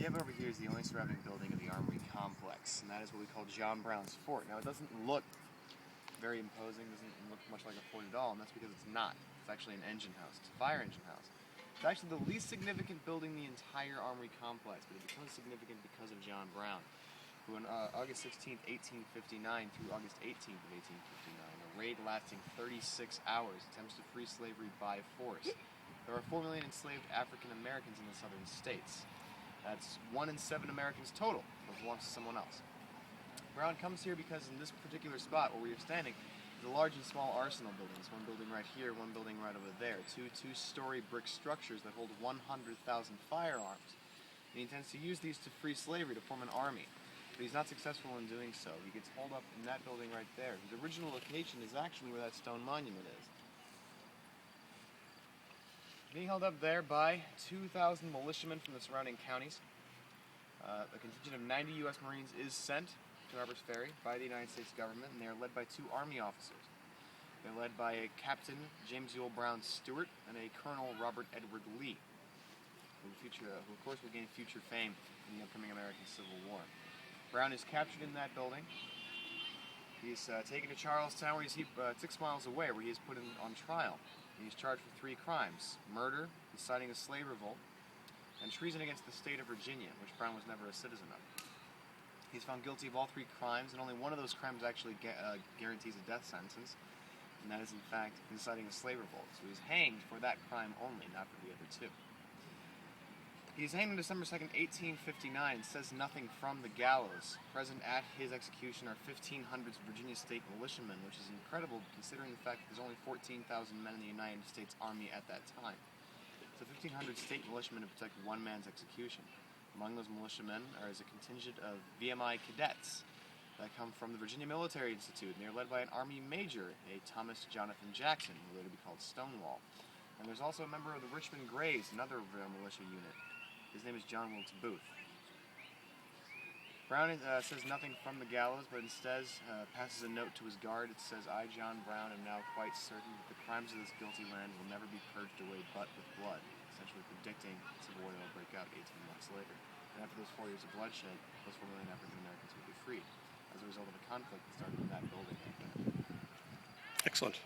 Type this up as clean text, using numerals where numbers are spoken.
you have over here is the only surrounding building of the Armory complex, and that is what we call John Brown's Fort. Now, it doesn't look very imposing, doesn't look much like a fort at all, and that's because it's not. It's actually an engine house. It's a fire engine house. It's actually the least significant building in the entire Armory complex, but it becomes significant because of John Brown, who on August 16, 1859 through August 18, 1859, a raid lasting 36 hours attempts to free slavery by force. There are 4 million enslaved African Americans in the southern states. That's 1 in 7 Americans total that belongs to someone else. Brown comes here because in this particular spot where we are standing is a large and small arsenal buildings. One building right here, one building right over there. Two-story brick structures that hold 100,000 firearms. And he intends to use these to free slavery, to form an army. But he's not successful in doing so. He gets holed up in that building right there. His original location is actually where that stone monument is. Being held up there by 2,000 militiamen from the surrounding counties. A contingent of 90 U.S. Marines is sent to Harper's Ferry by the United States government, and they are led by 2 Army officers. They're led by a Captain James Ewell Brown Stewart and a Colonel Robert Edward Lee, who of course will gain future fame in the upcoming American Civil War. Brown is captured in that building. He's taken to Charlestown, where he's 6 miles away, where he is put on trial. He's charged with 3 crimes: murder, inciting a slave revolt, and treason against the state of Virginia, which Brown was never a citizen of. He's found guilty of all 3 crimes, and only one of those crimes actually guarantees a death sentence, and that is, in fact, inciting a slave revolt. So he's hanged for that crime only, not for the other 2. He's hanged on December 2nd, 1859, and says nothing from the gallows. Present at his execution are 1,500 Virginia State militiamen, which is incredible considering the fact that there's only 14,000 men in the United States Army at that time. So 1,500 state militiamen to protect one man's execution. Among those militiamen is a contingent of VMI cadets that come from the Virginia Military Institute, and they're led by an Army major, a Thomas Jonathan Jackson, who later be called Stonewall. And there's also a member of the Richmond Grays, another militia unit. His name is John Wilkes Booth. Brown says nothing from the gallows, but instead passes a note to his guard. It says, "I, John Brown, am now quite certain that the crimes of this guilty land will never be purged away but with blood," essentially predicting civil war that will break out 18 months later. And after those 4 years of bloodshed, those 4 million African Americans will be freed as a result of a conflict that started in that building right there. Excellent.